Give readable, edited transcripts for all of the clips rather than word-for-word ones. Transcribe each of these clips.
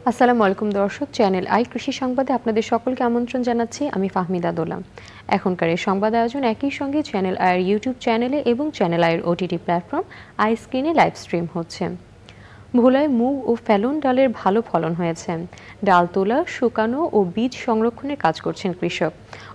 আসসালামু আলাইকুম দর্শক, চ্যানেল আই কৃষি সংবাদে আপনাদের সকলকে আমন্ত্রণ জানাচ্ছি। আমি ফাহমিদা দোলা। এখনকার এই সংবাদ আয়োজন একই সঙ্গে চ্যানেল আইয়ের ইউটিউব চ্যানেলে এবং চ্যানেল আইয়ের ওটিটি প্ল্যাটফর্ম আই স্ক্রিনে লাইভ স্ট্রিম হচ্ছে। ভোলায় মুগ ও ফেলন ডালের ভালো ফলন হয়েছে। ডাল তোলা, শুকানো ও বীজ সংরক্ষণের কাজ করছেন কৃষক।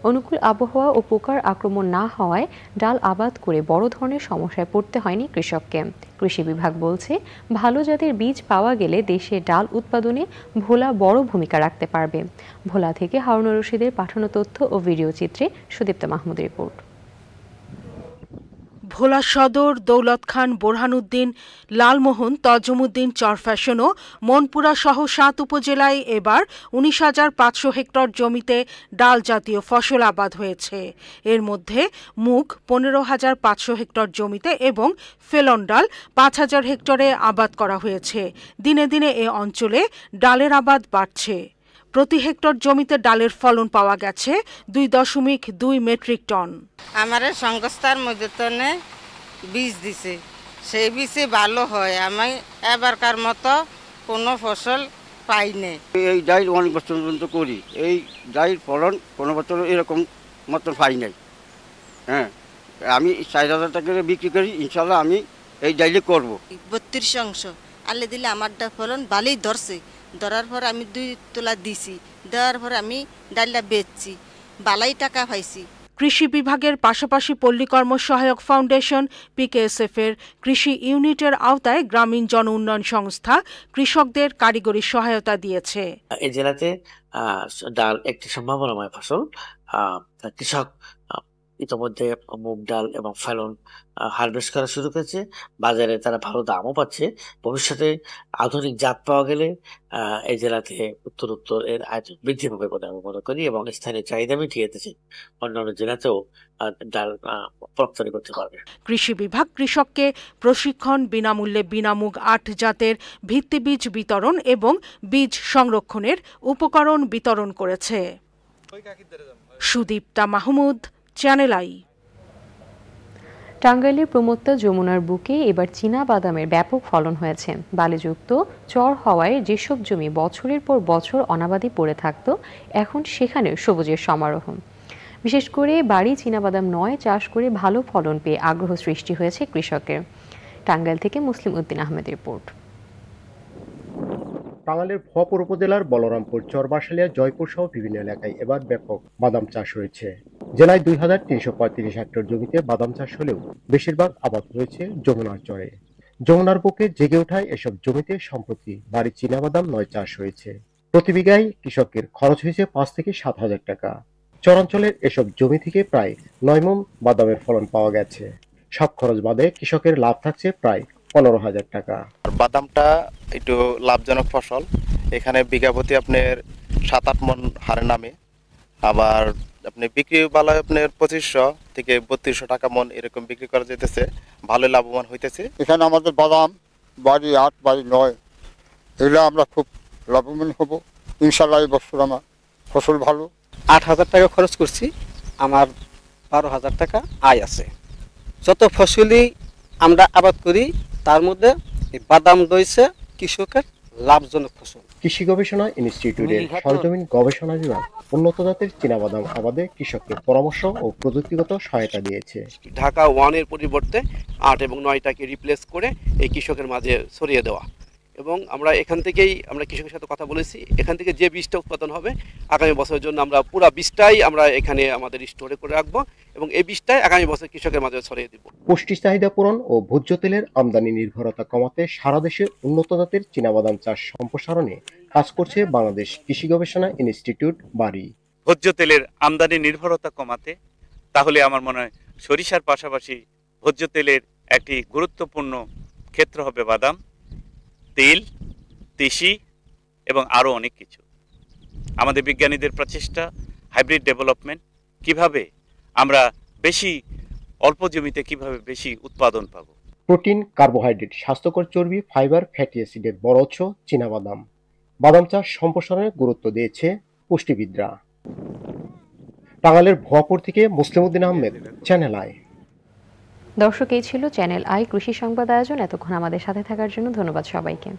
অনুকূল আবহাওয়া ও পোকার আক্রমণ না হওয়ায় ডাল আবাদ করে বড় ধরনের সমস্যায় পড়তে হয়নি কৃষককে। কৃষি বিভাগ বলছে, ভালো জাতের বীজ পাওয়া গেলে দেশে ডাল উৎপাদনে ভোলা বড় ভূমিকা রাখতে পারবে। ভোলা থেকে হারুনুর রশিদের পাঠানো তথ্য ও ভিডিও চিত্রে সুদীপ্তা মাহমুদের রিপোর্ট। ভোলা সদর, দৌলত খান, বোরহানউদ্দিন, লালমোহন, তজুমউদ্দিন, চরফ্যাশন ও মনপুরা সহ ৭ উপজেলায় এবার ১৯,৫০০ হেক্টর জমিতে ডাল জাতীয় ফসল আবাদ হয়েছে। এর মধ্যে মুগ ১৫,৫০০ হেক্টর জমিতে এবং ফেলন ডাল ৫,০০০ হেক্টরে আবাদ করা হয়েছে। দিনে দিনে এ অঞ্চলে ডালের আবাদ বাড়ছে। প্রতি হেক্টর জমিতে ডালের ফলন পাওয়া গেছে ২.২ মেট্রিক টন। আমার সংস্থার মধ্যে বীজ দিছে, সেই বীজে ভালো হয়। আমি এবারকার মতো কোনো ফসল পাই নাই। এই ডাইল অনেক বছর পর্যন্ত করি, এই ডাইল ফলন কোনো বছর এরকম মতন পাই নাই। হ্যাঁ, আমি ৪,০০০ টাকা বিক্রি করি, ইনশাল্লাহ আমি এই ডাইলে করবো। ৩২ অংশ আলে দিলে আমার ফলন ভালোই ধরছে। ধরার পর আমি ২ তোলা দিছি, দেওয়ার পর আমি ডালটা বেচছি, বালাই টাকা পাইছি। কৃষি বিভাগের পাশাপাশি পল্লী কর্ম সহায়ক ফাউন্ডেশন, পিকেএসএফ এর কৃষি ইউনিটের আওতায় গ্রামীণ জন উন্নয়ন সংস্থা কৃষকদের কারিগরি সহায়তা দিয়েছে। এই জেলাতে ডাল একটি সম্ভাবনাময় ফসল। কৃষক ইতিমধ্যে মুগ ডাল এবং ফেলন হারভেস্ট করা শুরু করেছে। বাজারে তারা ভালো দামও পাচ্ছে। ভবিষ্যতে আধুনিক জাত পাওয়া গেলে এই জেলাতে উত্তর এর আয়তন বৃদ্ধি পাবে বলে আমি মনে করি এবং স্থানীয় চাহিদা মিটিয়ে দিতেছে অন্যান্য জেলাতেও ডাল রপ্তানি করতে পারবে। কৃষি বিভাগ কৃষককে প্রশিক্ষণ, বিনামূল্যে বিনামুগ ৮ জাতের ভিত্তি বীজ বিতরণ এবং বীজ সংরক্ষণের উপকরণ বিতরণ করেছে। Sudipta Mahmud, channel I. টাঙ্গাইলের প্রমত্তা যমুনার বুকে এবার চীনা বাদামের ব্যাপক ফলন হয়েছে। বালিযুক্ত চর হওয়ায় যেসব জমি বছরের পর বছর অনাবাদি পড়ে থাকত, এখন সেখানে সবুজের সমারোহ। বিশেষ করে বাড়ি চীনাবাদাম নয় চাষ করে ভালো ফলন পেয়ে আগ্রহ সৃষ্টি হয়েছে কৃষকের। টাঙ্গাইল থেকে মুসলিম উদ্দিন আহমেদের রিপোর্ট। টাঙ্গাইলের ভপুর উপজেলার বলরামপুর, চরবাসালিয়া, জয়পুর সহ বিভিন্ন এলাকায় এবার ব্যাপক বাদাম চাষ হয়েছে। জেলায় ২,৩৩৫ হেক্টর জমিতে বাদাম চাষ হলেও বেশিরভাগ আবাদ হয়েছে যমুনার চরে। যমুনার বুকে জেগে ওঠায় এসব জমিতে সম্প্রতি বাড়ি চীনাবাদাম নয় চাষ হয়েছে। প্রতি বিঘায় কৃষকের খরচ হয়েছে ৫ থেকে ৭,০০০ টাকা। চরাঞ্চলের এসব জমি থেকে প্রায় ৯ মণ বাদামের ফলন পাওয়া গেছে। সব খরচ বাদে কৃষকের লাভ থাকছে প্রায় ১৫,০০০ টাকা। বাদামটা একটু লাভজনক ফসল। এখানে বিঘা প্রতি আপনার ৭-৮ মণ হারে নামে। আবার আপনি বিক্রি বেলায় আপনার ২৫০০ থেকে ৩২০০ টাকা মণ এরকম বিক্রি করা যেতেছে, ভালো লাভবান হইতেছে। এখানে আমাদের বাদাম বাড়ি ৮, বাড়ি ৯, এগুলো আমরা খুব লাভবান হব ইনশাল্লাহ। এই বছর আমার ফসল ভালো। ৮,০০০ টাকা খরচ করছি, আমার ১২,০০০ টাকা আয় আছে। যত ফসলই আমরা আবাদ করি তার মধ্যে বাদাম রয়েছে কৃষকের লাভজনক ফসল। কৃষি গবেষণা ইনস্টিটিউটের সরজমিন গবেষণা বিভাগ উন্নত জাতের চীনাবাদাম আবাদে কৃষককে পরামর্শ ও প্রযুক্তিগত সহায়তা দিয়েছে। ঢাকা 1 এর পরিবর্তে ৮ এবং ৯টাকে রিপ্লেস করে এই কৃষকের মাঝে ছড়িয়ে দেওয়া। এবং আমরা এখান থেকেই আমরা কৃষকের সাথে কথা বলেছি, এখান থেকে যে বীজটা উৎপাদন হবে আগামী বছরের জন্য আমরা পুরো বীজটাই আমরা এখানে আমাদের স্টোরে করে রাখবো এবং এই বীজটাই আগামী বছর কৃষকের মাঝে ছড়িয়ে দিব। পুষ্টি চাহিদা পূরণ ও ভোজ্য তেলের আমদানি নির্ভরতা কমাতে সারা দেশে উন্নত জাতের চীনাবাদাম চাষ সম্প্রসারণে কাজ করছে বাংলাদেশ কৃষি গবেষণা ইনস্টিটিউট বারি। ভোজ্য তেলের আমদানি নির্ভরতা কমাতে তাহলে আমার মনে হয় সরিষার পাশাপাশি ভোজ্য তেলের একটি গুরুত্বপূর্ণ ক্ষেত্র হবে বাদাম, তেল, তিসি এবং আরও অনেক কিছু। আমাদের বিজ্ঞানীদের প্রচেষ্টা, হাইব্রিড ডেভেলপমেন্ট, কিভাবে আমরা বেশি অল্প জমিতে কিভাবে বেশি উৎপাদন পাব। প্রোটিন, কার্বোহাইড্রেট, স্বাস্থ্যকর চর্বি, ফাইবার, ফ্যাটি অ্যাসিডের বড় উৎস চীনাবাদাম। বাদাম চাষ সম্প্রসারণে গুরুত্ব দিয়েছে পুষ্টিবিদরা। টাঙ্গাইলের ভুয়াপুর থেকে মুসলিম উদ্দিন আহমেদ, চ্যানেল আই। দর্শক, এই ছিল চ্যানেল আই কৃষি সংবাদ আয়োজন। এতক্ষণ আমাদের সাথে থাকার জন্য ধন্যবাদ সবাইকে।